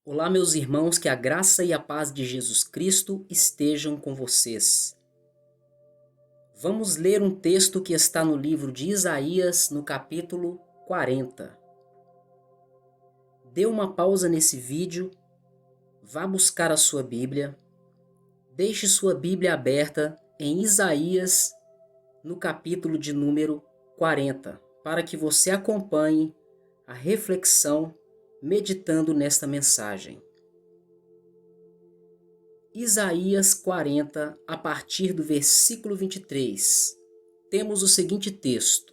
Olá, meus irmãos, que a graça e a paz de Jesus Cristo estejam com vocês. Vamos ler um texto que está no livro de Isaías, no capítulo 40. Dê uma pausa nesse vídeo, vá buscar a sua Bíblia, deixe sua Bíblia aberta em Isaías, no capítulo de número 40, para que você acompanhe a reflexão meditando nesta mensagem. Isaías 40, a partir do versículo 23, temos o seguinte texto: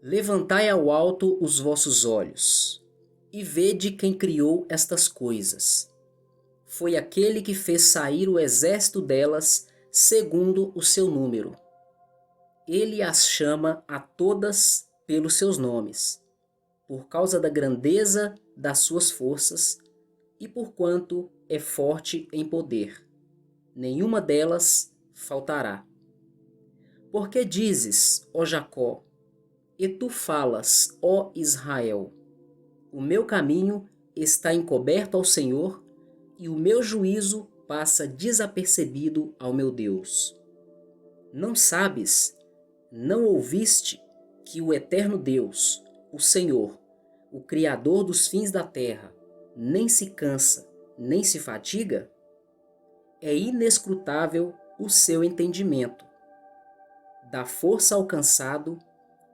Levantai ao alto os vossos olhos, e vede quem criou estas coisas. Foi aquele que fez sair o exército delas, segundo o seu número. Ele as chama a todas pelos seus nomes, por causa da grandeza das suas forças, e porquanto é forte em poder, nenhuma delas faltará. Porque dizes, ó Jacó, e tu falas, ó Israel, o meu caminho está encoberto ao Senhor, e o meu juízo passa desapercebido ao meu Deus. Não sabes, não ouviste, que o eterno Deus, o Senhor, o Criador dos fins da terra, nem se cansa, nem se fatiga? É inescrutável o seu entendimento. Dá força ao cansado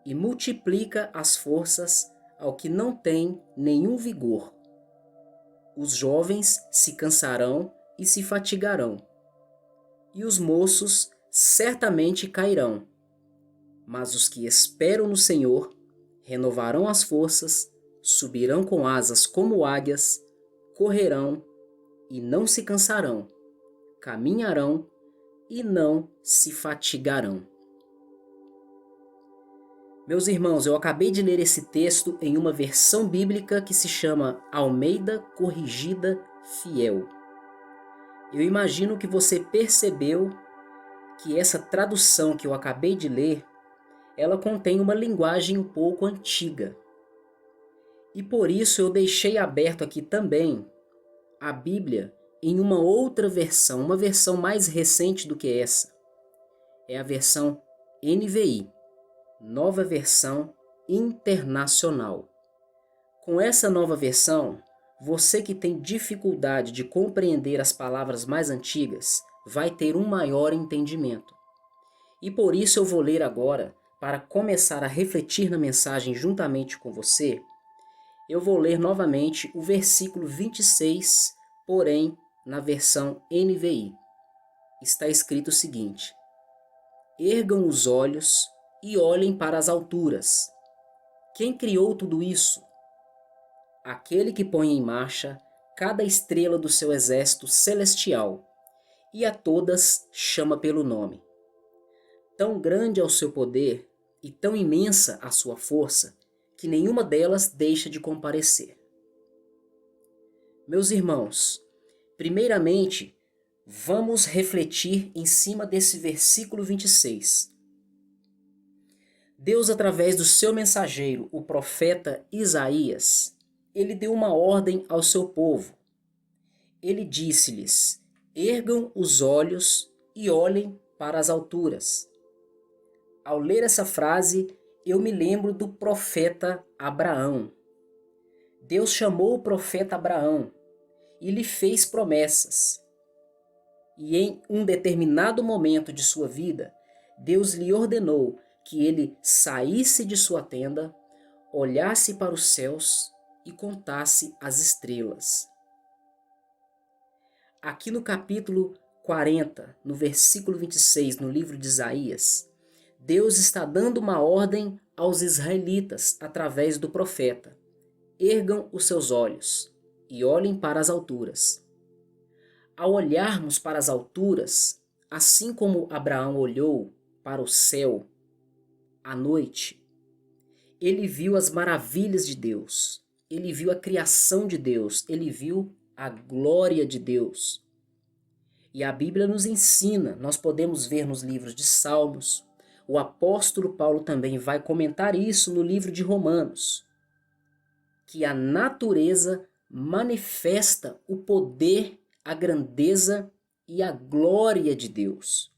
e multiplica as forças ao que não tem nenhum vigor. Os jovens se cansarão e se fatigarão, e os moços certamente cairão. Mas os que esperam no Senhor renovarão as forças, subirão com asas como águias, correrão e não se cansarão, caminharão e não se fatigarão. Meus irmãos, eu acabei de ler esse texto em uma versão bíblica que se chama Almeida Corrigida Fiel. Eu imagino que você percebeu que essa tradução que eu acabei de ler, ela contém uma linguagem um pouco antiga. E por isso eu deixei aberto aqui também a Bíblia em uma outra versão, uma versão mais recente do que essa. É a versão NVI, Nova Versão Internacional. Com essa nova versão, você que tem dificuldade de compreender as palavras mais antigas, vai ter um maior entendimento. E por isso eu vou ler agora, para começar a refletir na mensagem juntamente com você, eu vou ler novamente o versículo 26, porém na versão NVI. Está escrito o seguinte: Ergam os olhos e olhem para as alturas. Quem criou tudo isso? Aquele que põe em marcha cada estrela do seu exército celestial, e a todas chama pelo nome. Tão grande é o seu poder e tão imensa a sua força, que nenhuma delas deixa de comparecer. Meus irmãos, primeiramente, vamos refletir em cima desse versículo 26. Deus, através do seu mensageiro, o profeta Isaías, ele deu uma ordem ao seu povo. Ele disse-lhes: ergam os olhos e olhem para as alturas. Ao ler essa frase, eu me lembro do profeta Abraão. Deus chamou o profeta Abraão e lhe fez promessas. E em um determinado momento de sua vida, Deus lhe ordenou que ele saísse de sua tenda, olhasse para os céus e contasse as estrelas. Aqui no capítulo 40, no versículo 26, no livro de Isaías, Deus está dando uma ordem aos israelitas através do profeta. Ergam os seus olhos e olhem para as alturas. Ao olharmos para as alturas, assim como Abraão olhou para o céu à noite, ele viu as maravilhas de Deus, ele viu a criação de Deus, ele viu a glória de Deus. E a Bíblia nos ensina, nós podemos ver nos livros de Salmos, o apóstolo Paulo também vai comentar isso no livro de Romanos, que a natureza manifesta o poder, a grandeza e a glória de Deus.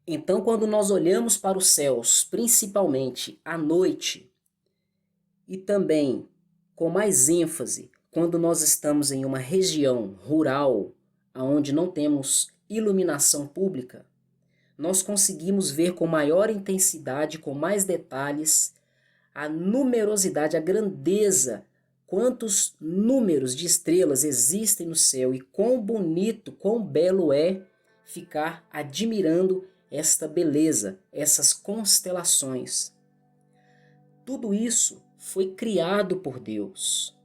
Então, quando nós olhamos para os céus, principalmente à noite, e também com mais ênfase quando nós estamos em uma região rural, onde não temos iluminação pública, nós conseguimos ver com maior intensidade, com mais detalhes, a numerosidade, a grandeza, quantos números de estrelas existem no céu e quão bonito, quão belo é ficar admirando esta beleza, essas constelações. Tudo isso foi criado por Deus.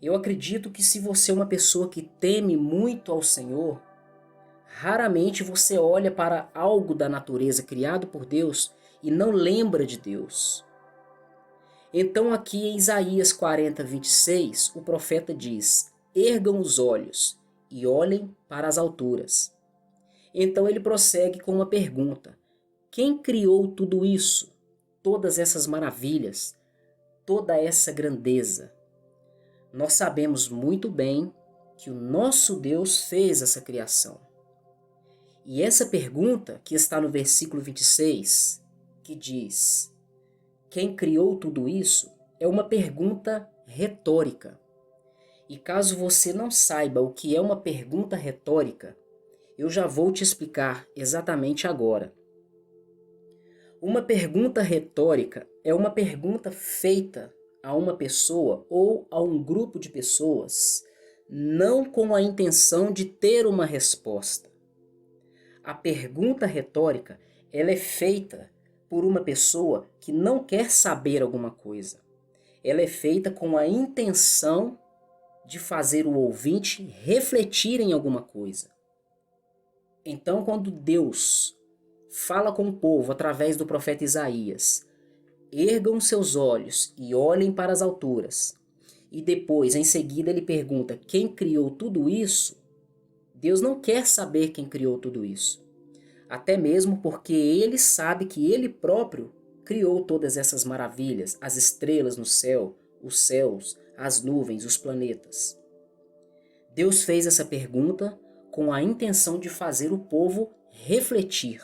Eu acredito que se você é uma pessoa que teme muito ao Senhor, raramente você olha para algo da natureza criado por Deus e não lembra de Deus. Então aqui em Isaías 40, 26, o profeta diz: ergam os olhos e olhem para as alturas. Então ele prossegue com uma pergunta: quem criou tudo isso? Todas essas maravilhas, toda essa grandeza? Nós sabemos muito bem que o nosso Deus fez essa criação. E essa pergunta que está no versículo 26, que diz: quem criou tudo isso? É uma pergunta retórica. E caso você não saiba o que é uma pergunta retórica, eu já vou te explicar exatamente agora. Uma pergunta retórica é uma pergunta feita a uma pessoa ou a um grupo de pessoas, não com a intenção de ter uma resposta. A pergunta retórica, ela é feita por uma pessoa que não quer saber alguma coisa. Ela é feita com a intenção de fazer o ouvinte refletir em alguma coisa. Então, quando Deus fala com o povo através do profeta Isaías: ergam seus olhos e olhem para as alturas. E depois, em seguida, ele pergunta: quem criou tudo isso? Deus não quer saber quem criou tudo isso. Até mesmo porque ele sabe que ele próprio criou todas essas maravilhas, as estrelas no céu, os céus, as nuvens, os planetas. Deus fez essa pergunta com a intenção de fazer o povo refletir.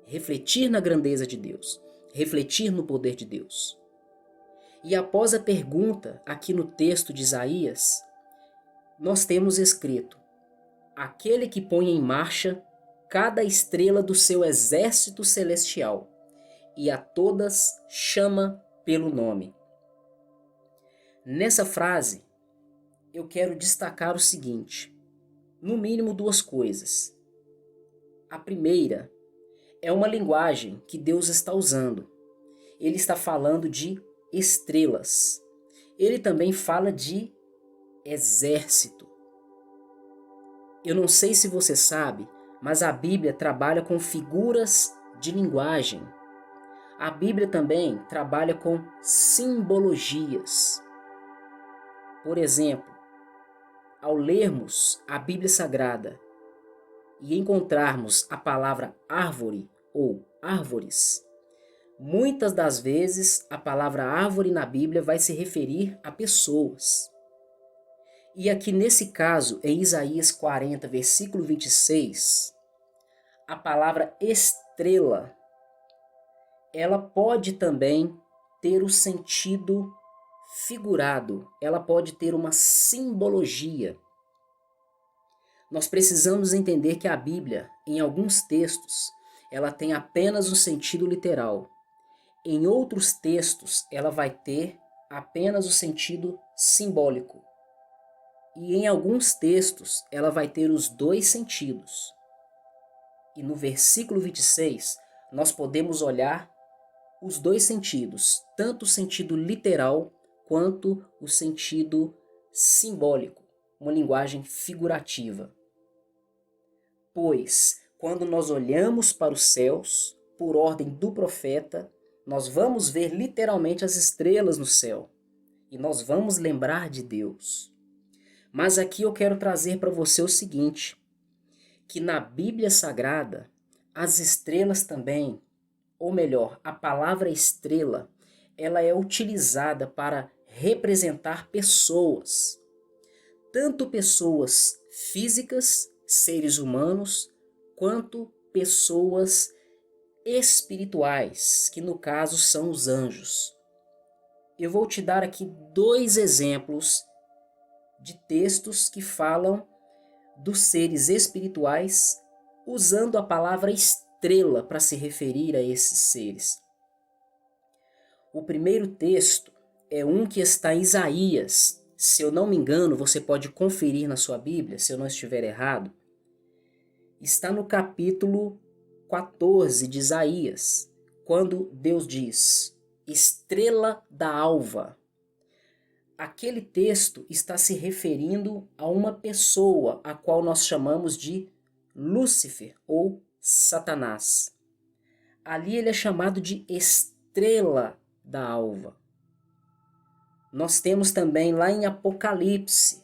Refletir na grandeza de Deus. Refletir no poder de Deus. E após a pergunta, aqui no texto de Isaías, nós temos escrito: aquele que põe em marcha cada estrela do seu exército celestial, e a todas chama pelo nome. Nessa frase, eu quero destacar o seguinte, no mínimo duas coisas. A primeira é uma linguagem que Deus está usando. Ele está falando de estrelas. Ele também fala de exército. Eu não sei se você sabe, mas a Bíblia trabalha com figuras de linguagem. A Bíblia também trabalha com simbologias. Por exemplo, ao lermos a Bíblia Sagrada e encontrarmos a palavra árvore ou árvores, muitas das vezes a palavra árvore na Bíblia vai se referir a pessoas. E aqui nesse caso, em Isaías 40, versículo 26, a palavra estrela, ela pode também ter o sentido figurado, ela pode ter uma simbologia. Nós precisamos entender que a Bíblia, em alguns textos, ela tem apenas um sentido literal. Em outros textos, ela vai ter apenas o sentido simbólico. E em alguns textos, ela vai ter os dois sentidos. E no versículo 26, nós podemos olhar os dois sentidos, tanto o sentido literal quanto o sentido simbólico, uma linguagem figurativa. Pois, quando nós olhamos para os céus, por ordem do profeta, nós vamos ver literalmente as estrelas no céu. E nós vamos lembrar de Deus. Mas aqui eu quero trazer para você o seguinte, que na Bíblia Sagrada, as estrelas também, ou melhor, a palavra estrela, ela é utilizada para representar pessoas, tanto pessoas físicas, seres humanos, quanto pessoas espirituais, que no caso são os anjos. Eu vou te dar aqui 2 exemplos de textos que falam dos seres espirituais usando a palavra estrela para se referir a esses seres. O primeiro texto é um que está em Isaías. Se eu não me engano, você pode conferir na sua Bíblia, se eu não estiver errado. Está no capítulo 14 de Isaías, quando Deus diz: estrela da alva. Aquele texto está se referindo a uma pessoa a qual nós chamamos de Lúcifer ou Satanás. Ali ele é chamado de estrela da alva. Nós temos também lá em Apocalipse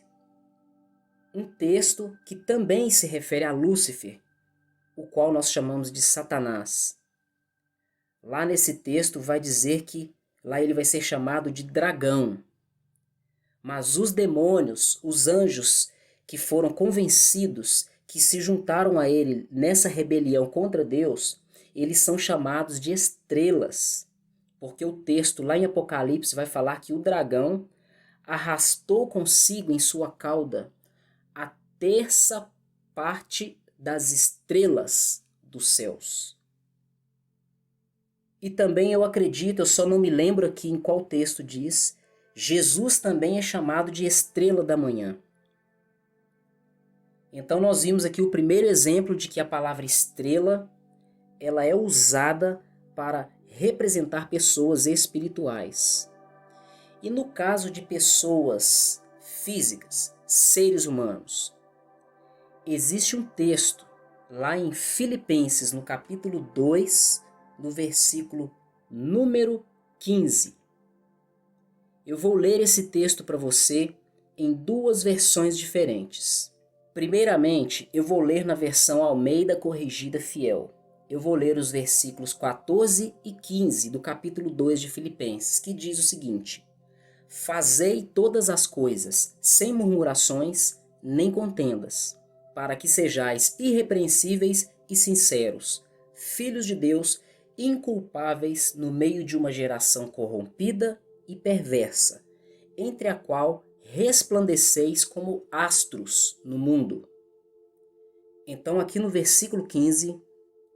um texto que também se refere a Lúcifer, o qual nós chamamos de Satanás. Lá nesse texto vai dizer que lá ele vai ser chamado de dragão. Mas os demônios, os anjos que foram convencidos, que se juntaram a ele nessa rebelião contra Deus, eles são chamados de estrelas. Porque o texto lá em Apocalipse vai falar que o dragão arrastou consigo em sua cauda a terça parte das estrelas dos céus. E também eu acredito, eu só não me lembro aqui em qual texto diz, Jesus também é chamado de estrela da manhã. Então nós vimos aqui o primeiro exemplo de que a palavra estrela, ela é usada para representar pessoas espirituais. E no caso de pessoas físicas, seres humanos, existe um texto lá em Filipenses, no capítulo 2, no versículo número 15. Eu vou ler esse texto para você em 2 versões diferentes. Primeiramente, eu vou ler na versão Almeida Corrigida Fiel. Eu vou ler os versículos 14 e 15 do capítulo 2 de Filipenses, que diz o seguinte: Fazei todas as coisas sem murmurações nem contendas, para que sejais irrepreensíveis e sinceros, filhos de Deus, inculpáveis no meio de uma geração corrompida e perversa, entre a qual resplandeceis como astros no mundo. Então aqui no versículo 15,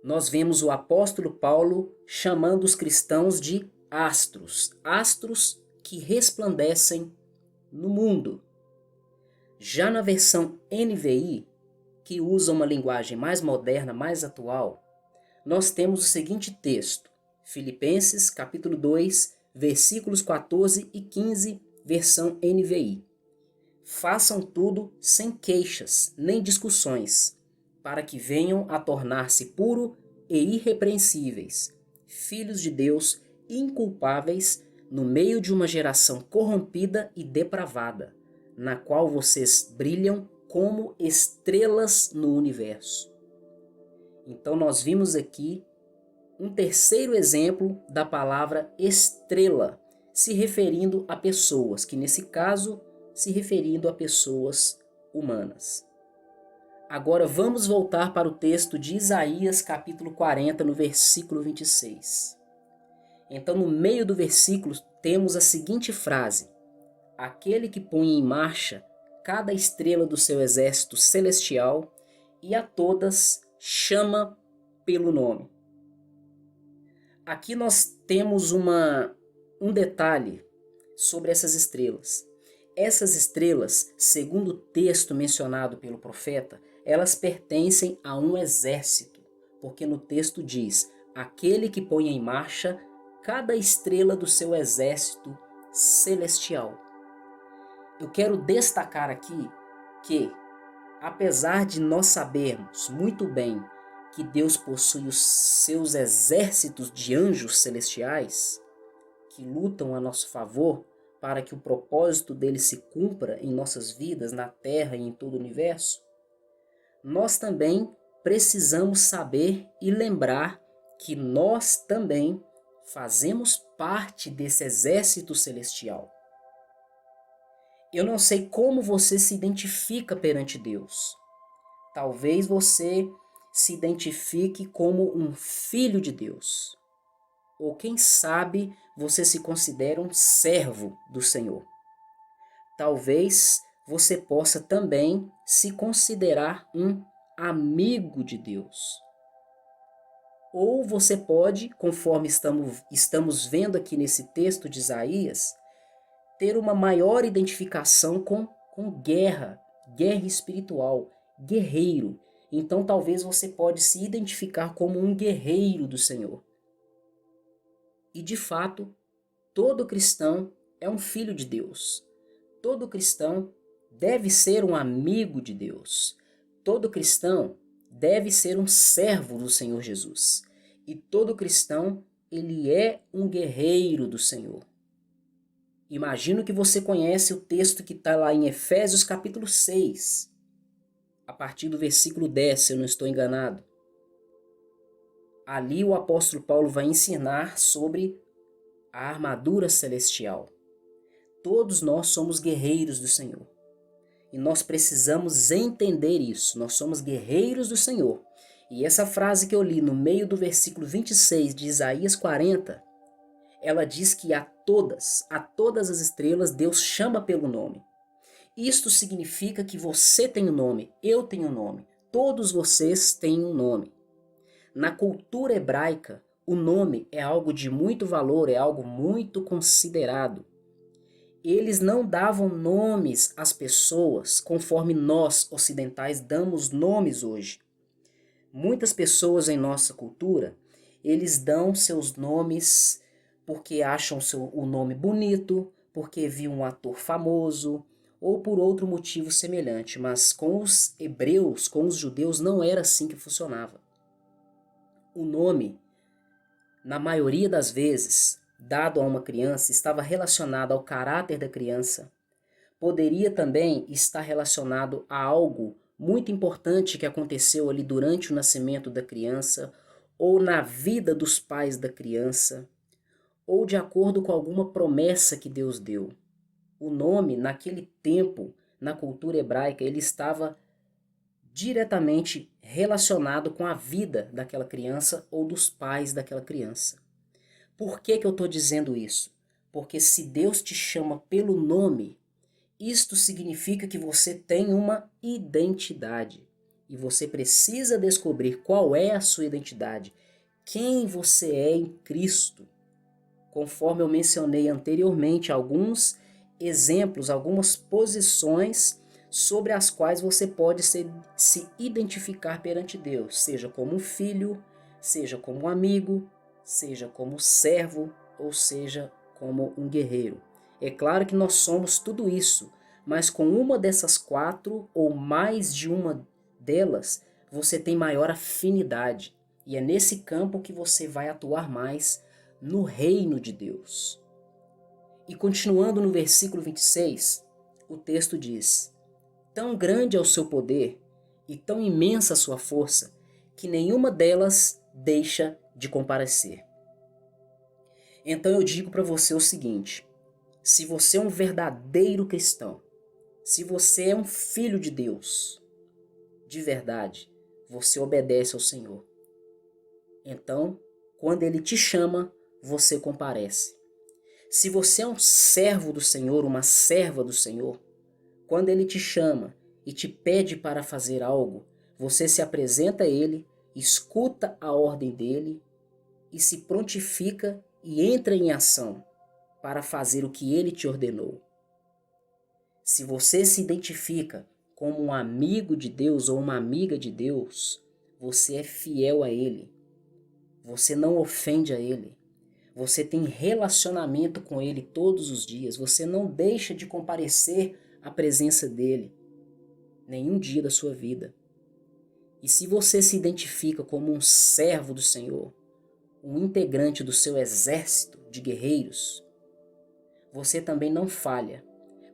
nós vemos o apóstolo Paulo chamando os cristãos de astros, astros que resplandecem no mundo. Já na versão NVI, que usa uma linguagem mais moderna, mais atual, nós temos o seguinte texto, Filipenses capítulo 2, versículos 14 e 15, versão NVI. Façam tudo sem queixas nem discussões, para que venham a tornar-se puro e irrepreensíveis, filhos de Deus inculpáveis no meio de uma geração corrompida e depravada, na qual vocês brilham como estrelas no universo. Então nós vimos aqui um terceiro exemplo da palavra estrela, se referindo a pessoas, que nesse caso se referindo a pessoas humanas. Agora vamos voltar para o texto de Isaías capítulo 40, no versículo 26. Então no meio do versículo temos a seguinte frase: Aquele que põe em marcha cada estrela do seu exército celestial e a todas chama pelo nome. Aqui nós temos um detalhe sobre essas estrelas. Essas estrelas, segundo o texto mencionado pelo profeta, elas pertencem a um exército, porque no texto diz: aquele que põe em marcha cada estrela do seu exército celestial. Eu quero destacar aqui que, apesar de nós sabermos muito bem que Deus possui os seus exércitos de anjos celestiais, que lutam a nosso favor para que o propósito dele se cumpra em nossas vidas, na Terra e em todo o universo, nós também precisamos saber e lembrar que nós também Fazemos parte desse exército celestial. Eu não sei como você se identifica perante Deus. Talvez você se identifique como um filho de Deus. Ou quem sabe você se considera um servo do Senhor. Talvez você possa também se considerar um amigo de Deus. Ou você pode, conforme estamos vendo aqui nesse texto de Isaías, ter uma maior identificação com guerra espiritual, guerreiro. Então talvez você pode se identificar como um guerreiro do Senhor. E de fato, todo cristão é um filho de Deus. Todo cristão deve ser um amigo de Deus. Todo cristão deve ser um servo do Senhor Jesus. E todo cristão, ele é um guerreiro do Senhor. Imagino que você conhece o texto que está lá em Efésios capítulo 6, a partir do versículo 10, se eu não estou enganado. Ali o apóstolo Paulo vai ensinar sobre a armadura celestial. Todos nós somos guerreiros do Senhor. E nós precisamos entender isso. Nós somos guerreiros do Senhor. E essa frase que eu li no meio do versículo 26 de Isaías 40, ela diz que a todas as estrelas, Deus chama pelo nome. Isto significa que você tem um nome, eu tenho um nome, todos vocês têm um nome. Na cultura hebraica, o nome é algo de muito valor, é algo muito considerado. Eles não davam nomes às pessoas conforme nós, ocidentais, damos nomes hoje. Muitas pessoas em nossa cultura, eles dão seus nomes porque acham o nome bonito, porque viu um ator famoso, ou por outro motivo semelhante. Mas com os hebreus, com os judeus, não era assim que funcionava. O nome, na maioria das vezes, dado a uma criança, estava relacionado ao caráter da criança. Poderia também estar relacionado a algo muito importante que aconteceu ali durante o nascimento da criança, ou na vida dos pais da criança, ou de acordo com alguma promessa que Deus deu. O nome, naquele tempo, na cultura hebraica, ele estava diretamente relacionado com a vida daquela criança ou dos pais daquela criança. Por que eu estou dizendo isso? Porque se Deus te chama pelo nome, isto significa que você tem uma identidade. E você precisa descobrir qual é a sua identidade, quem você é em Cristo. Conforme eu mencionei anteriormente, alguns exemplos, algumas posições sobre as quais você pode se identificar perante Deus, seja como um filho, seja como um amigo, seja como servo, ou seja como um guerreiro. É claro que nós somos tudo isso, mas com uma dessas quatro ou mais de uma delas, você tem maior afinidade. E é nesse campo que você vai atuar mais no reino de Deus. E continuando no versículo 26, o texto diz: tão grande é o seu poder e tão imensa a sua força, que nenhuma delas deixa de comparecer. Então eu digo para você o seguinte: se você é um verdadeiro cristão, se você é um filho de Deus, de verdade, você obedece ao Senhor. Então, quando Ele te chama, você comparece. Se você é um servo do Senhor, uma serva do Senhor, quando Ele te chama e te pede para fazer algo, você se apresenta a Ele, escuta a ordem dEle e se prontifica e entra em ação para fazer o que Ele te ordenou. Se você se identifica como um amigo de Deus ou uma amiga de Deus, você é fiel a Ele. Você não ofende a Ele. Você tem relacionamento com Ele todos os dias. Você não deixa de comparecer à presença dEle nenhum dia da sua vida. E se você se identifica como um servo do Senhor, um integrante do seu exército de guerreiros, você também não falha.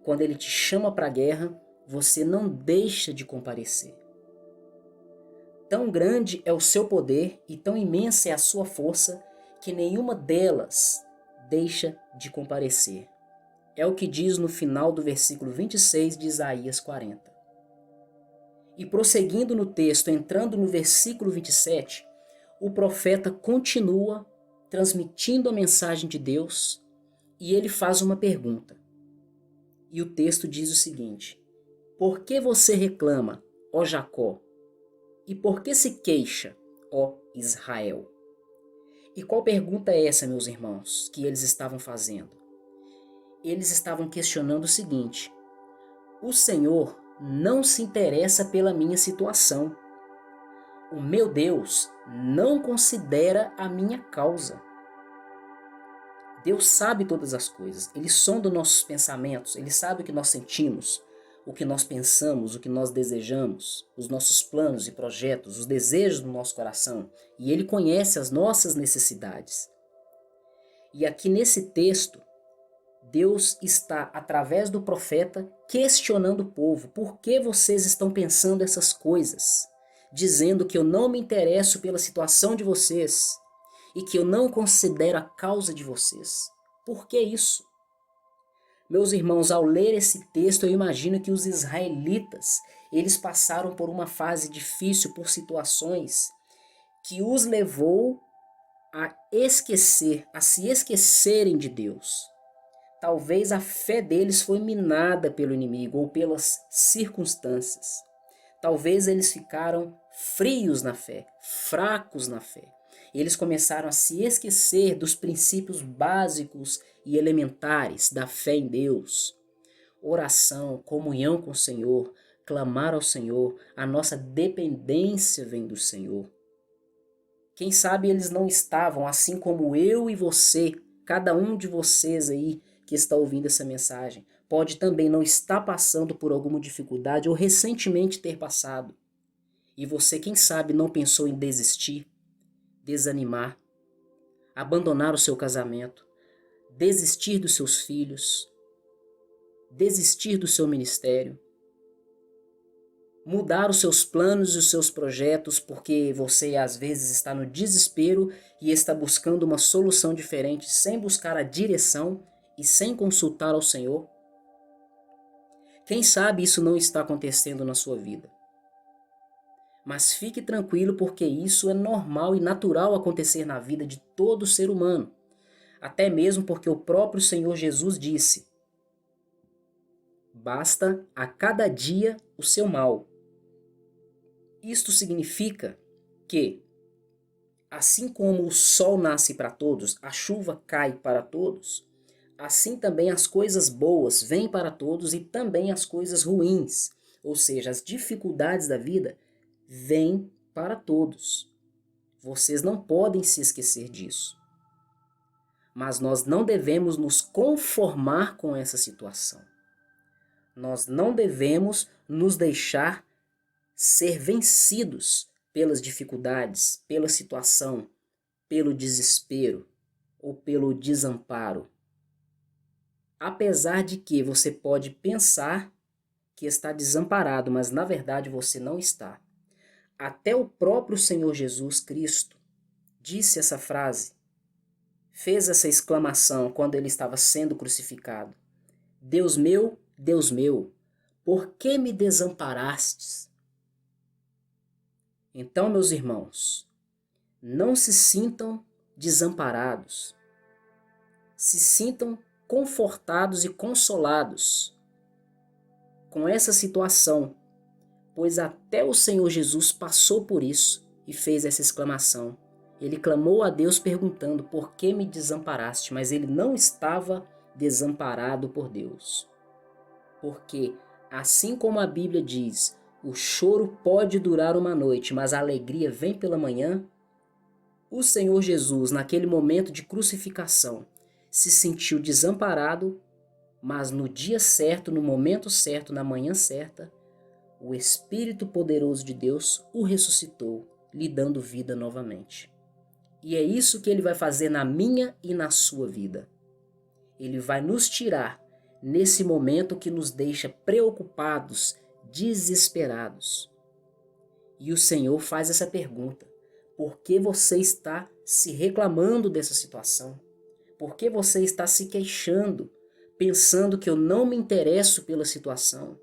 Quando Ele te chama para a guerra, você não deixa de comparecer. Tão grande é o seu poder e tão imensa é a sua força que nenhuma delas deixa de comparecer. É o que diz no final do versículo 26 de Isaías 40. E prosseguindo no texto, entrando no versículo 27, o profeta continua transmitindo a mensagem de Deus e ele faz uma pergunta. E o texto diz o seguinte: por que você reclama, ó Jacó? E por que se queixa, ó Israel? E qual pergunta é essa, meus irmãos, que eles estavam fazendo? Eles estavam questionando o seguinte: o Senhor não se interessa pela minha situação. O meu Deus não considera a minha causa. Deus sabe todas as coisas. Ele sonda nossos pensamentos. Ele sabe o que nós sentimos, o que nós pensamos, o que nós desejamos, os nossos planos e projetos, os desejos do nosso coração. E Ele conhece as nossas necessidades. E aqui nesse texto, Deus está, através do profeta, questionando o povo. Por que vocês estão pensando essas coisas? Dizendo que eu não me interesso pela situação de vocês e que eu não considero a causa de vocês. Por que isso? Meus irmãos, ao ler esse texto, eu imagino que os israelitas, eles passaram por uma fase difícil, por situações que os levou a esquecer, a se esquecerem de Deus. Talvez a fé deles foi minada pelo inimigo ou pelas circunstâncias. Talvez eles ficaram frios na fé, fracos na fé. Eles começaram a se esquecer dos princípios básicos e elementares da fé em Deus. Oração, comunhão com o Senhor, clamar ao Senhor, a nossa dependência vem do Senhor. Quem sabe eles não estavam, assim como eu e você, cada um de vocês aí que está ouvindo essa mensagem, pode também não estar passando por alguma dificuldade ou recentemente ter passado. E você, quem sabe, não pensou em desistir, desanimar, abandonar o seu casamento, desistir dos seus filhos, desistir do seu ministério, mudar os seus planos e os seus projetos porque você às vezes está no desespero e está buscando uma solução diferente sem buscar a direção e sem consultar ao Senhor? Quem sabe isso não está acontecendo na sua vida? Mas fique tranquilo porque isso é normal e natural acontecer na vida de todo ser humano. Até mesmo porque o próprio Senhor Jesus disse: basta a cada dia o seu mal. Isto significa que, assim como o sol nasce para todos, a chuva cai para todos, assim também as coisas boas vêm para todos e também as coisas ruins, ou seja, as dificuldades da vida vêm para todos. Vocês não podem se esquecer disso. Mas nós não devemos nos conformar com essa situação. Nós não devemos nos deixar ser vencidos pelas dificuldades, pela situação, pelo desespero ou pelo desamparo. Apesar de que você pode pensar que está desamparado, mas na verdade você não está. Até o próprio Senhor Jesus Cristo disse essa frase, fez essa exclamação quando ele estava sendo crucificado: Deus meu, por que me desamparastes? Então, meus irmãos, não se sintam desamparados. Se sintam confortados e consolados com essa situação, pois até o Senhor Jesus passou por isso e fez essa exclamação. Ele clamou a Deus perguntando: por que me desamparaste? Mas ele não estava desamparado por Deus. Porque, assim como a Bíblia diz, o choro pode durar uma noite, mas a alegria vem pela manhã, o Senhor Jesus, naquele momento de crucificação, se sentiu desamparado, mas no dia certo, no momento certo, na manhã certa, o Espírito poderoso de Deus o ressuscitou, lhe dando vida novamente. E é isso que ele vai fazer na minha e na sua vida. Ele vai nos tirar nesse momento que nos deixa preocupados, desesperados. E o Senhor faz essa pergunta: por que você está se reclamando dessa situação? Por que você está se queixando, pensando que eu não me interesso pela situação,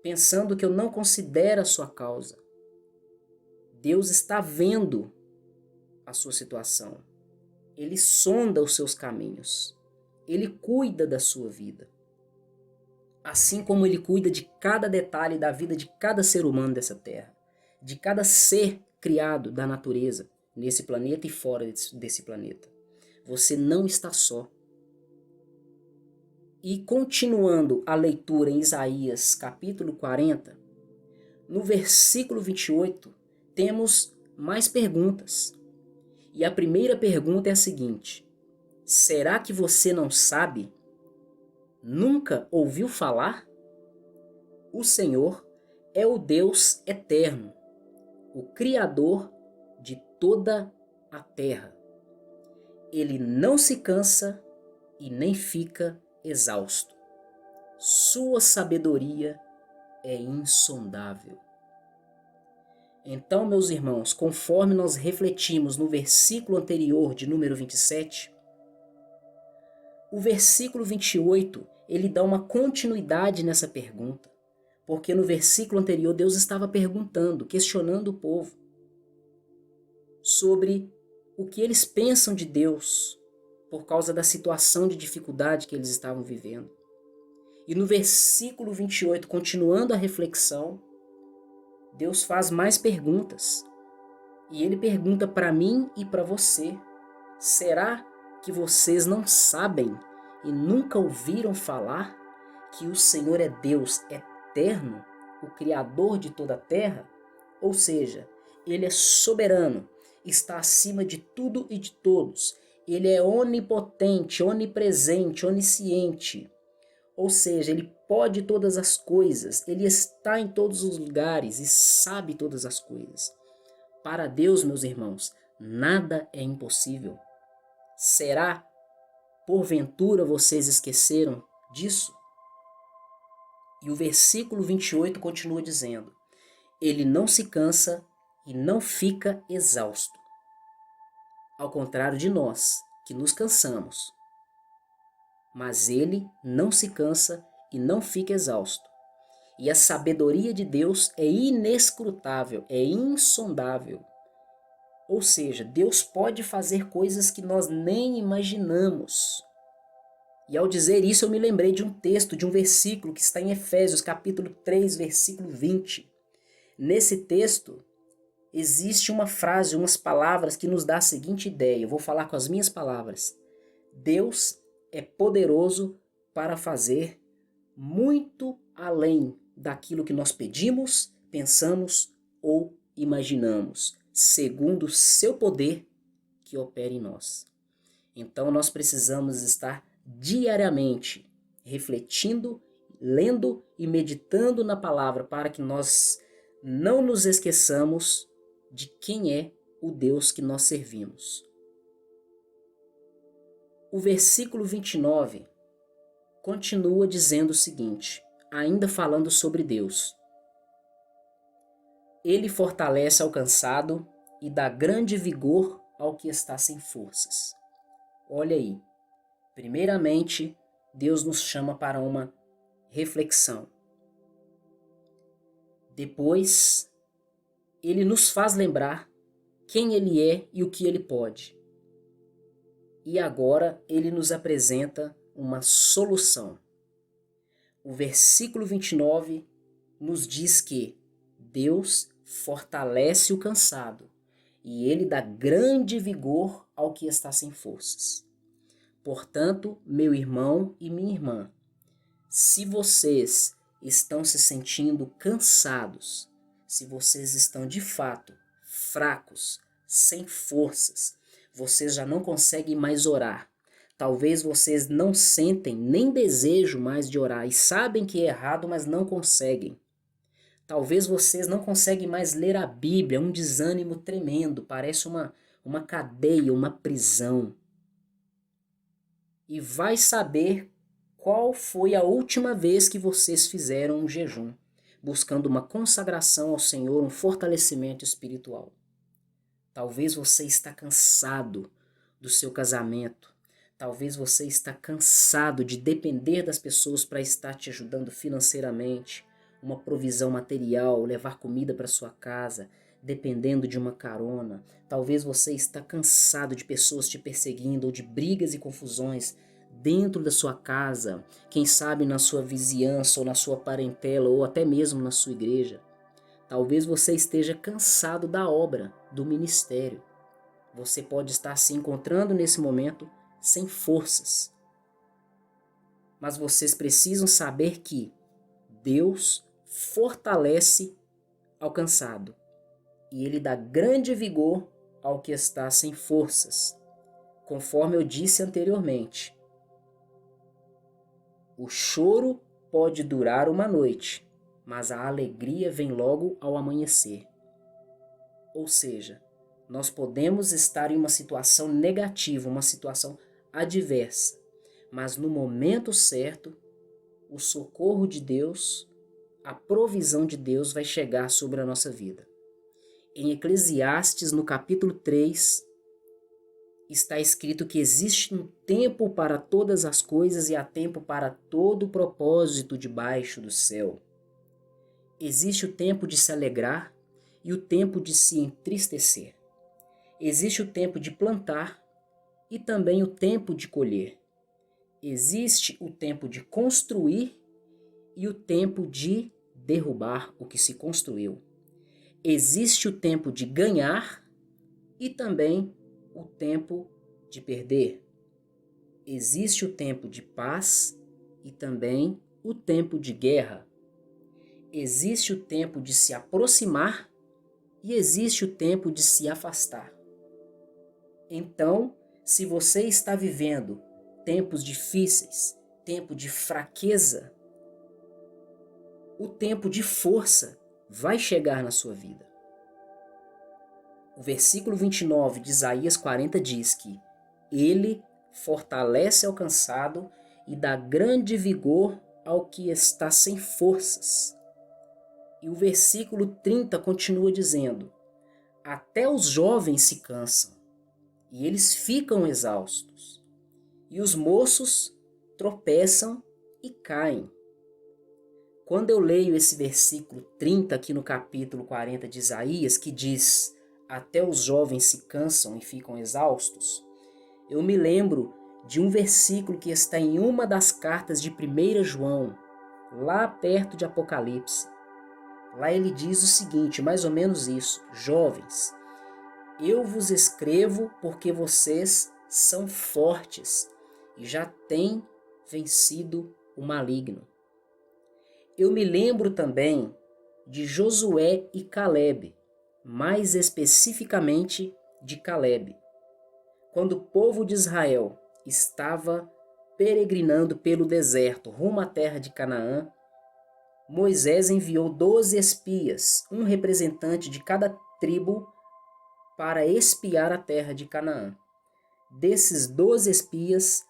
pensando que eu não considero a sua causa? Deus está vendo a sua situação. Ele sonda os seus caminhos. Ele cuida da sua vida. Assim como ele cuida de cada detalhe da vida de cada ser humano dessa terra, de cada ser criado da natureza, nesse planeta e fora desse planeta. Você não está só. E continuando a leitura em Isaías capítulo 40, no versículo 28, temos mais perguntas. E a primeira pergunta é a seguinte: será que você não sabe? Nunca ouviu falar? O Senhor é o Deus eterno, o Criador de toda a terra. Ele não se cansa e nem fica exausto. Sua sabedoria é insondável. Então, meus irmãos, conforme nós refletimos no versículo anterior de número 27, o versículo 28, ele dá uma continuidade nessa pergunta, porque no versículo anterior Deus estava perguntando, questionando o povo sobre o que eles pensam de Deus por causa da situação de dificuldade que eles estavam vivendo. E no versículo 28, continuando a reflexão, Deus faz mais perguntas. E ele pergunta para mim e para você: será que vocês não sabem e nunca ouviram falar que o Senhor é Deus eterno, o Criador de toda a terra? Ou seja, ele é soberano, está acima de tudo e de todos. Ele é onipotente, onipresente, onisciente. Ou seja, ele pode todas as coisas, ele está em todos os lugares e sabe todas as coisas. Para Deus, meus irmãos, nada é impossível. Será, porventura, vocês esqueceram disso? E o versículo 28 continua dizendo: ele não se cansa e não fica exausto. Ao contrário de nós, que nos cansamos. Mas ele não se cansa e não fica exausto. E a sabedoria de Deus é inescrutável, é insondável. Ou seja, Deus pode fazer coisas que nós nem imaginamos. E ao dizer isso, eu me lembrei de um texto, de um versículo que está em Efésios, capítulo 3, versículo 20. Nesse texto, existe uma frase, umas palavras que nos dá a seguinte ideia. Eu vou falar com as minhas palavras. Deus é poderoso para fazer muito além daquilo que nós pedimos, pensamos ou imaginamos, segundo o seu poder que opera em nós. Então nós precisamos estar diariamente refletindo, lendo e meditando na palavra para que nós não nos esqueçamos de quem é o Deus que nós servimos. O versículo 29 continua dizendo o seguinte, ainda falando sobre Deus. Ele fortalece ao cansado e dá grande vigor ao que está sem forças. Olha aí, primeiramente, Deus nos chama para uma reflexão. Depois, ele nos faz lembrar quem ele é e o que ele pode. E agora ele nos apresenta uma solução. O versículo 29 nos diz que Deus fortalece o cansado e ele dá grande vigor ao que está sem forças. Portanto, meu irmão e minha irmã, se vocês estão se sentindo cansados, se vocês estão de fato fracos, sem forças, vocês já não conseguem mais orar. Talvez vocês não sentem nem desejo mais de orar e sabem que é errado, mas não conseguem. Talvez vocês não conseguem mais ler a Bíblia, um desânimo tremendo, parece uma cadeia, uma prisão. E vai saber qual foi a última vez que vocês fizeram um jejum, buscando uma consagração ao Senhor, um fortalecimento espiritual. Talvez você está cansado do seu casamento. Talvez você está cansado de depender das pessoas para estar te ajudando financeiramente, uma provisão material, levar comida para sua casa, dependendo de uma carona. Talvez você está cansado de pessoas te perseguindo ou de brigas e confusões dentro da sua casa, quem sabe na sua vizinhança ou na sua parentela ou até mesmo na sua igreja. Talvez você esteja cansado da obra, do ministério. Você pode estar se encontrando nesse momento sem forças. Mas vocês precisam saber que Deus fortalece ao cansado e Ele dá grande vigor ao que está sem forças. Conforme eu disse anteriormente, o choro pode durar uma noite, mas a alegria vem logo ao amanhecer. Ou seja, nós podemos estar em uma situação negativa, uma situação adversa, mas no momento certo, o socorro de Deus, a provisão de Deus vai chegar sobre a nossa vida. Em Eclesiastes, no capítulo 3, está escrito que existe um tempo para todas as coisas e há tempo para todo o propósito debaixo do céu. Existe o tempo de se alegrar e o tempo de se entristecer. Existe o tempo de plantar e também o tempo de colher. Existe o tempo de construir e o tempo de derrubar o que se construiu. Existe o tempo de ganhar e também o tempo de perder. Existe o tempo de paz e também o tempo de guerra. Existe o tempo de se aproximar e existe o tempo de se afastar. Então, se você está vivendo tempos difíceis, tempo de fraqueza, o tempo de força vai chegar na sua vida. O versículo 29 de Isaías 40 diz que Ele fortalece ao cansado e dá grande vigor ao que está sem forças. E o versículo 30 continua dizendo: até os jovens se cansam e eles ficam exaustos, e os moços tropeçam e caem. Quando eu leio esse versículo 30 aqui no capítulo 40 de Isaías, que diz: até os jovens se cansam e ficam exaustos, eu me lembro de um versículo que está em uma das cartas de 1 João, lá perto de Apocalipse. Lá ele diz o seguinte, mais ou menos isso: jovens, eu vos escrevo porque vocês são fortes e já têm vencido o maligno. Eu me lembro também de Josué e Calebe, mais especificamente de Calebe. Quando o povo de Israel estava peregrinando pelo deserto rumo à terra de Canaã, Moisés enviou 12 espias, um representante de cada tribo, para espiar a terra de Canaã. Desses 12 espias,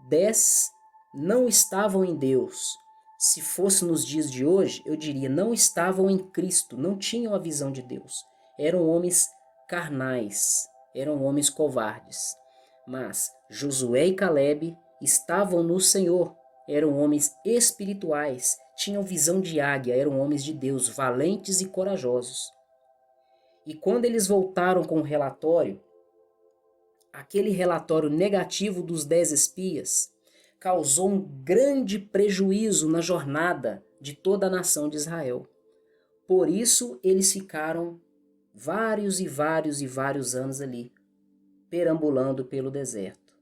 10 não estavam em Deus. Se fosse nos dias de hoje, eu diria, não estavam em Cristo, não tinham a visão de Deus. Eram homens carnais, eram homens covardes. Mas Josué e Calebe estavam no Senhor, eram homens espirituais, tinham visão de águia, eram homens de Deus, valentes e corajosos. E quando eles voltaram com o relatório, aquele relatório negativo dos 10 espias causou um grande prejuízo na jornada de toda a nação de Israel. Por isso eles ficaram vários anos ali, perambulando pelo deserto.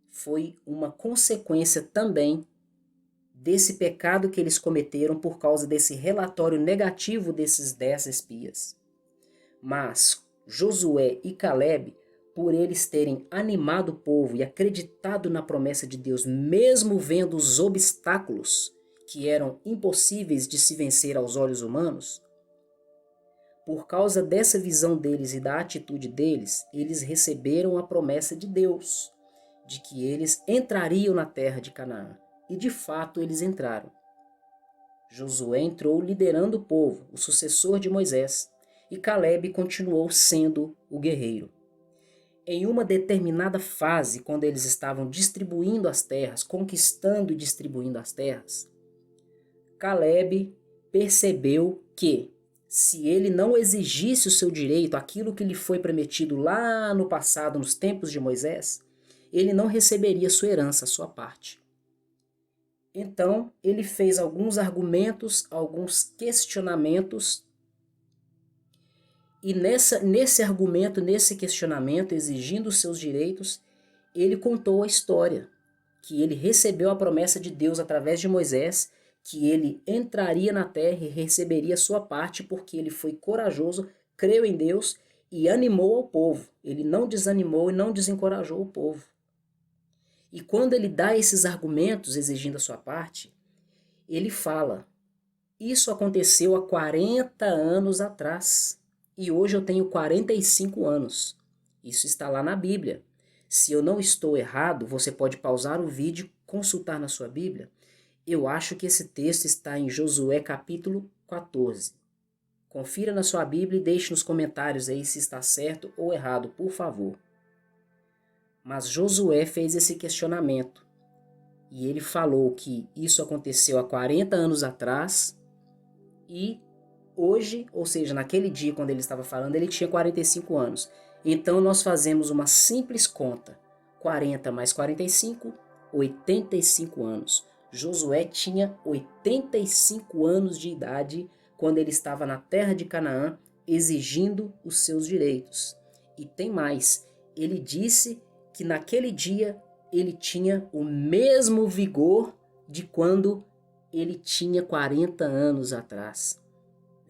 Foi uma consequência também desse pecado que eles cometeram por causa desse relatório negativo desses 10 espias. Mas Josué e Calebe, por eles terem animado o povo e acreditado na promessa de Deus, mesmo vendo os obstáculos que eram impossíveis de se vencer aos olhos humanos, por causa dessa visão deles e da atitude deles, eles receberam a promessa de Deus, de que eles entrariam na terra de Canaã. E de fato eles entraram. Josué entrou liderando o povo, o sucessor de Moisés. e Caleb continuou sendo o guerreiro. Em uma determinada fase, quando eles estavam distribuindo as terras, conquistando e distribuindo as terras, Caleb percebeu que, se ele não exigisse o seu direito, aquilo que lhe foi prometido lá no passado, nos tempos de Moisés, ele não receberia sua herança, sua parte. Então, ele fez alguns argumentos, alguns questionamentos, e nesse argumento, nesse questionamento, exigindo os seus direitos, ele contou a história, que ele recebeu a promessa de Deus através de Moisés, que ele entraria na terra e receberia sua parte, porque ele foi corajoso, creu em Deus e animou ao povo. Ele não desanimou e não desencorajou o povo. E quando ele dá esses argumentos exigindo a sua parte, ele fala: isso aconteceu há 40 anos atrás e hoje eu tenho 45 anos. Isso está lá na Bíblia. Se eu não estou errado, você pode pausar o vídeo e consultar na sua Bíblia. Eu acho que esse texto está em Josué capítulo 14. Confira na sua Bíblia e deixe nos comentários aí se está certo ou errado, por favor. Mas Josué fez esse questionamento e ele falou que isso aconteceu há 40 anos atrás e hoje, ou seja, naquele dia quando ele estava falando, ele tinha 45 anos. Então nós fazemos uma simples conta. 40 mais 45, 85 anos. Josué tinha 85 anos de idade quando ele estava na terra de Canaã exigindo os seus direitos. E tem mais, ele disse que naquele dia ele tinha o mesmo vigor de quando ele tinha 40 anos atrás.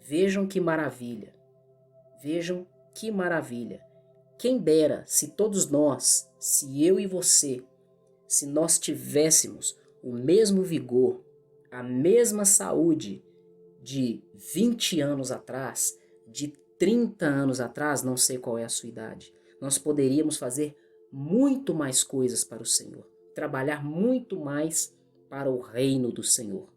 Vejam que maravilha, vejam que maravilha. Quem dera se todos nós, se eu e você, se nós tivéssemos o mesmo vigor, a mesma saúde de 20 anos atrás, de 30 anos atrás, não sei qual é a sua idade, nós poderíamos fazer muito mais coisas para o Senhor, trabalhar muito mais para o reino do Senhor.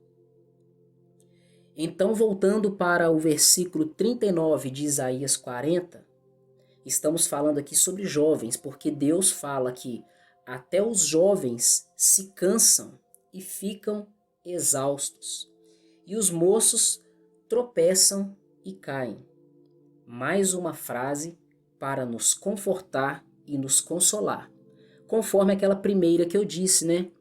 Então, voltando para o versículo 39 de Isaías 40, estamos falando aqui sobre jovens, porque Deus fala que até os jovens se cansam e ficam exaustos, e os moços tropeçam e caem. Mais uma frase para nos confortar e nos consolar, conforme aquela primeira que eu disse, né?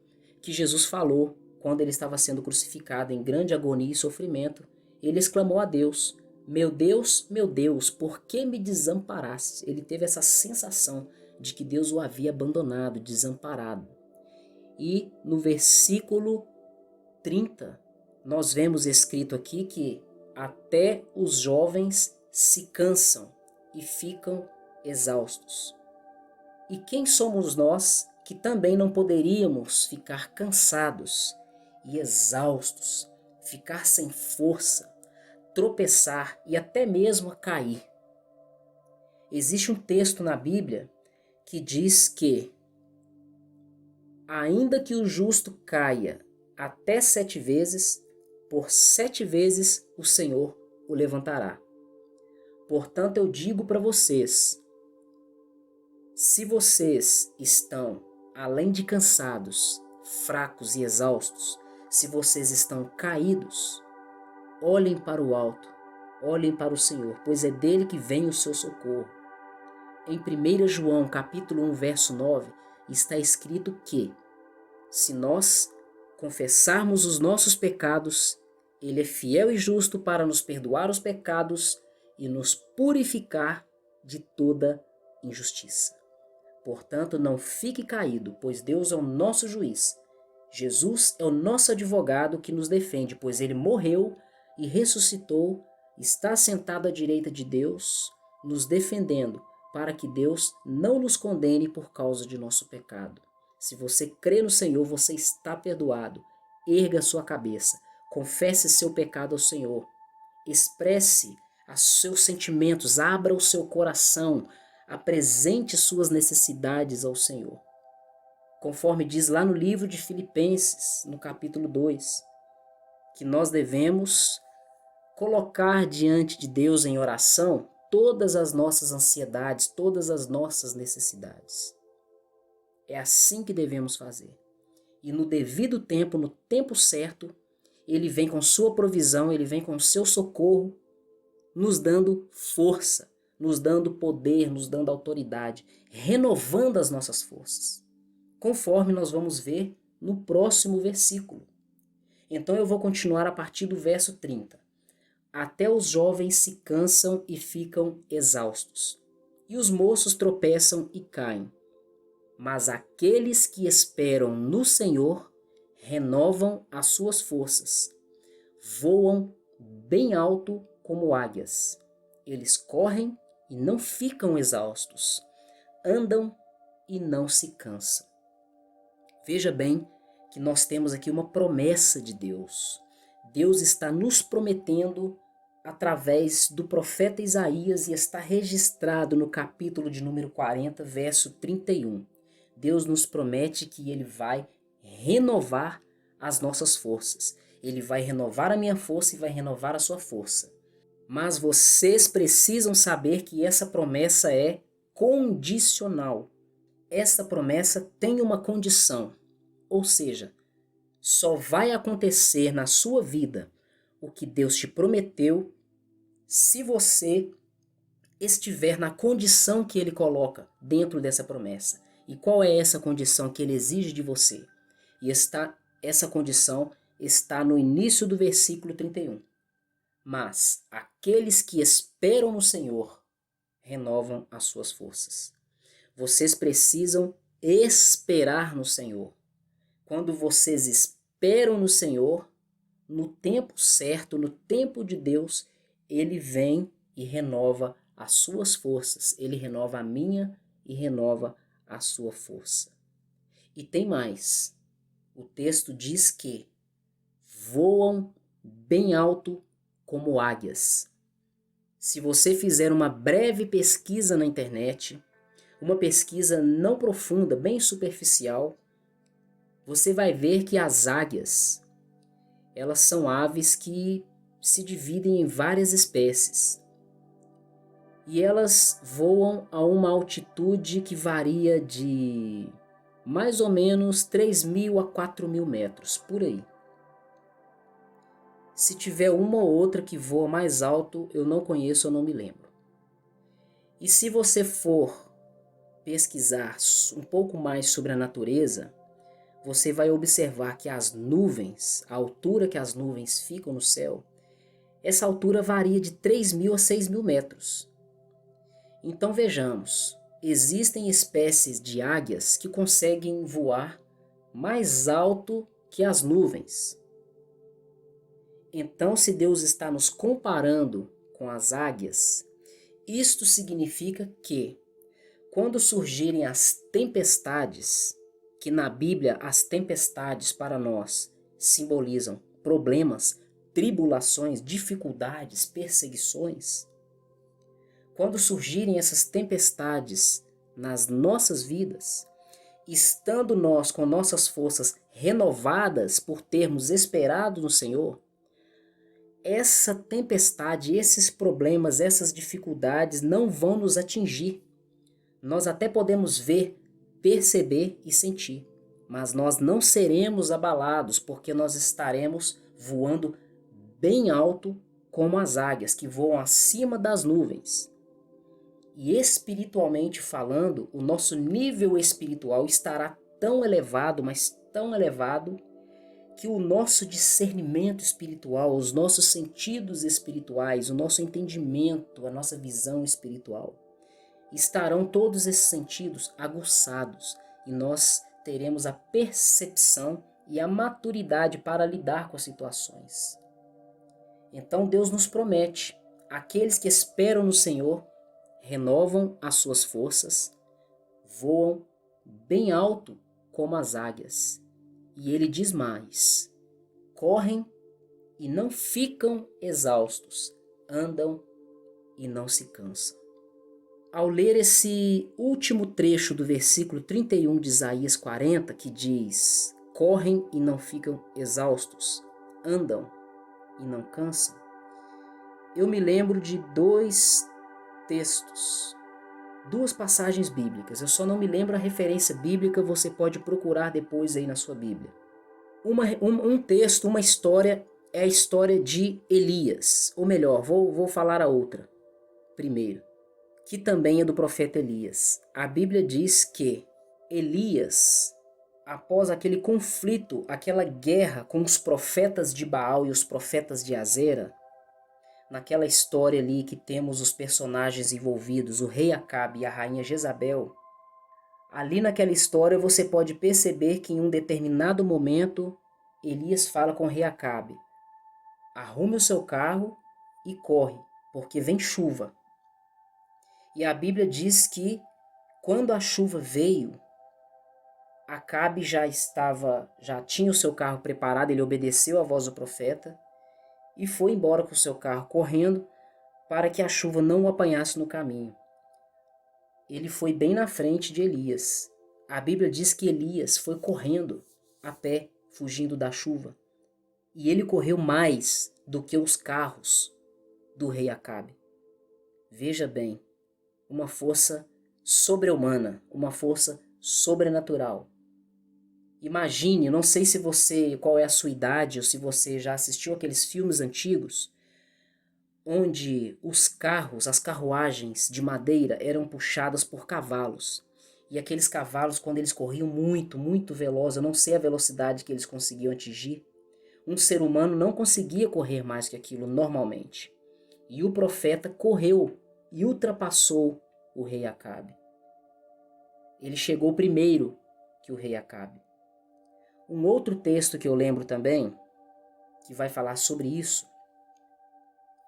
Que Jesus falou quando ele estava sendo crucificado em grande agonia e sofrimento. Ele exclamou a Deus: meu Deus, por que me desamparaste? Ele teve essa sensação de que Deus o havia abandonado, desamparado. E no versículo 30, nós vemos escrito aqui que até os jovens se cansam e ficam exaustos. E quem somos nós que também não poderíamos ficar cansados e exaustos, ficar sem força, tropeçar e até mesmo cair? Existe um texto na Bíblia que diz que, ainda que o justo caia até 7 vezes, por 7 vezes o Senhor o levantará. Portanto, eu digo para vocês, se vocês estão, além de cansados, fracos e exaustos, se vocês estão caídos, olhem para o alto, olhem para o Senhor, pois é dele que vem o seu socorro. Em 1 João capítulo 1, verso 9, está escrito que, se nós confessarmos os nossos pecados, ele é fiel e justo para nos perdoar os pecados e nos purificar de toda injustiça. Portanto, não fique caído, pois Deus é o nosso juiz. Jesus é o nosso advogado que nos defende, pois ele morreu e ressuscitou, está sentado à direita de Deus, nos defendendo, para que Deus não nos condene por causa de nosso pecado. Se você crê no Senhor, você está perdoado. Erga sua cabeça, confesse seu pecado ao Senhor, expresse os seus sentimentos, abra o seu coração, apresente suas necessidades ao Senhor. Conforme diz lá no livro de Filipenses, no capítulo 2, que nós devemos colocar diante de Deus em oração todas as nossas ansiedades, todas as nossas necessidades. É assim que devemos fazer. E no devido tempo, no tempo certo, Ele vem com sua provisão, Ele vem com seu socorro, nos dando força, nos dando poder, nos dando autoridade, renovando as nossas forças, conforme nós vamos ver no próximo versículo. Então eu vou continuar a partir do verso 30. Até os jovens se cansam e ficam exaustos, e os moços tropeçam e caem. Mas aqueles que esperam no Senhor renovam as suas forças, voam bem alto como águias. Eles correm e não ficam exaustos, andam e não se cansam. Veja bem que nós temos aqui uma promessa de Deus. Deus está nos prometendo através do profeta Isaías e está registrado no capítulo de número 40, verso 31. Deus nos promete que Ele vai renovar as nossas forças. Ele vai renovar a minha força e vai renovar a sua força. Mas vocês precisam saber que essa promessa é condicional. Essa promessa tem uma condição, ou seja, só vai acontecer na sua vida o que Deus te prometeu se você estiver na condição que Ele coloca dentro dessa promessa. E qual é essa condição que Ele exige de você? E essa condição está no início do versículo 31. Mas aqueles que esperam no Senhor renovam as suas forças. Vocês precisam esperar no Senhor. Quando vocês esperam no Senhor, no tempo certo, no tempo de Deus, Ele vem e renova as suas forças. Ele renova a minha e renova a sua força. E tem mais. O texto diz que voam bem alto como águias. Se você fizer uma breve pesquisa na internet, uma pesquisa não profunda, bem superficial, você vai ver que as águias, elas são aves que se dividem em várias espécies. E elas voam a uma altitude que varia de mais ou menos 3.000 a 4.000 metros, por aí. Se tiver uma ou outra que voa mais alto, eu não conheço, eu não me lembro. E se você for pesquisar um pouco mais sobre a natureza, você vai observar que as nuvens, a altura que as nuvens ficam no céu, essa altura varia de 3.000 a 6.000 metros. Então vejamos, existem espécies de águias que conseguem voar mais alto que as nuvens. Então, se Deus está nos comparando com as águias, isto significa que, quando surgirem as tempestades, que na Bíblia as tempestades para nós simbolizam problemas, tribulações, dificuldades, perseguições, quando surgirem essas tempestades nas nossas vidas, estando nós com nossas forças renovadas por termos esperado no Senhor, essa tempestade, esses problemas, essas dificuldades não vão nos atingir. Nós até podemos ver, perceber e sentir, mas nós não seremos abalados porque nós estaremos voando bem alto como as águias que voam acima das nuvens. E espiritualmente falando, o nosso nível espiritual estará tão elevado, mas tão elevado, que o nosso discernimento espiritual, os nossos sentidos espirituais, o nosso entendimento, a nossa visão espiritual, estarão todos esses sentidos aguçados e nós teremos a percepção e a maturidade para lidar com as situações. Então Deus nos promete, aqueles que esperam no Senhor renovam as suas forças, voam bem alto como as águias. E ele diz mais, correm e não ficam exaustos, andam e não se cansam. Ao ler esse último trecho do versículo 31 de Isaías 40, que diz, correm e não ficam exaustos, andam e não cansam, eu me lembro de dois textos, duas passagens bíblicas. Eu só não me lembro a referência bíblica, você pode procurar depois aí na sua Bíblia. Um texto, uma história, é a história de Elias. Ou melhor, vou falar a outra primeiro, que também é do profeta Elias. A Bíblia diz que Elias, após aquele conflito, aquela guerra com os profetas de Baal e os profetas de Azera, naquela história ali que temos os personagens envolvidos, o rei Acabe e a rainha Jezabel, ali naquela história você pode perceber que em um determinado momento Elias fala com o rei Acabe: arrume o seu carro e corre, porque vem chuva. E a Bíblia diz que quando a chuva veio, Acabe já tinha o seu carro preparado, ele obedeceu à voz do profeta e foi embora com o seu carro correndo para que a chuva não o apanhasse no caminho. Ele foi bem na frente de Elias. A Bíblia diz que Elias foi correndo a pé, fugindo da chuva. E ele correu mais do que os carros do rei Acabe. Veja bem, uma força sobre-humana, uma força sobrenatural. Imagine, não sei qual é a sua idade ou se você já assistiu aqueles filmes antigos, onde os carros, as carruagens de madeira eram puxadas por cavalos. E aqueles cavalos, quando eles corriam muito, muito velozes, eu não sei a velocidade que eles conseguiam atingir, um ser humano não conseguia correr mais que aquilo normalmente. E o profeta correu e ultrapassou o rei Acabe. Ele chegou primeiro que o rei Acabe. Um outro texto que eu lembro também, que vai falar sobre isso,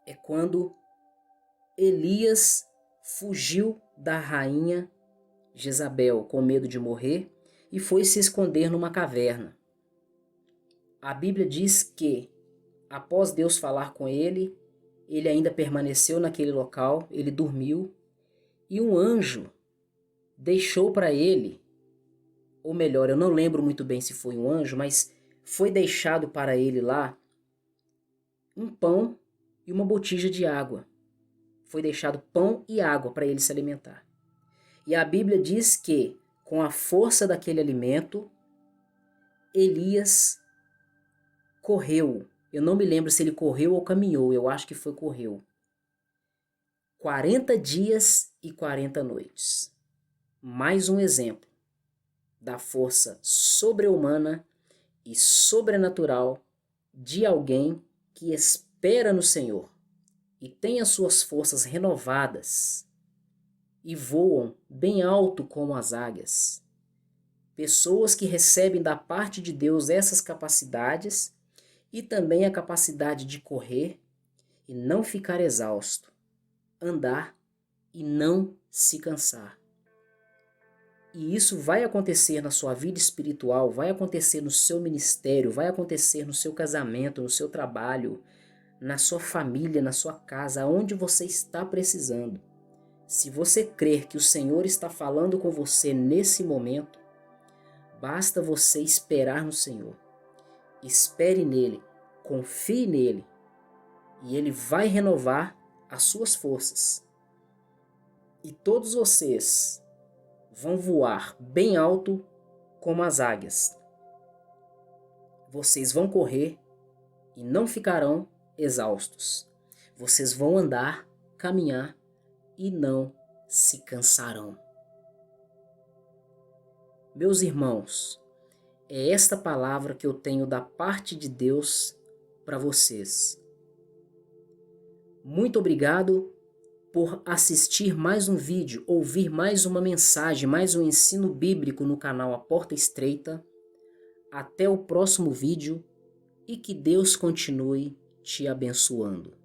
é quando Elias fugiu da rainha Jezabel com medo de morrer e foi se esconder numa caverna. A Bíblia diz que, após Deus falar com ele, ele ainda permaneceu naquele local, ele dormiu, e um anjo deixou para ele, ou melhor, eu não lembro muito bem se foi um anjo, mas foi deixado para ele lá um pão e uma botija de água. Foi deixado pão e água para ele se alimentar. E a Bíblia diz que, com a força daquele alimento, Elias correu. Eu não me lembro se ele correu ou caminhou, eu acho que correu. 40 dias e 40 noites. Mais um exemplo da força sobre-humana e sobrenatural de alguém que espera no Senhor e tem as suas forças renovadas e voam bem alto como as águias. Pessoas que recebem da parte de Deus essas capacidades e também a capacidade de correr e não ficar exausto, andar e não se cansar. E isso vai acontecer na sua vida espiritual, vai acontecer no seu ministério, vai acontecer no seu casamento, no seu trabalho, na sua família, na sua casa, aonde você está precisando. Se você crer que o Senhor está falando com você nesse momento, basta você esperar no Senhor. Espere nele, confie nele, e ele vai renovar as suas forças. E todos vocês vão voar bem alto como as águias. Vocês vão correr e não ficarão exaustos. Vocês vão andar, caminhar e não se cansarão. Meus irmãos, é esta palavra que eu tenho da parte de Deus para vocês. Muito obrigado por assistir mais um vídeo, ouvir mais uma mensagem, mais um ensino bíblico no canal A Porta Estreita. Até o próximo vídeo e que Deus continue te abençoando.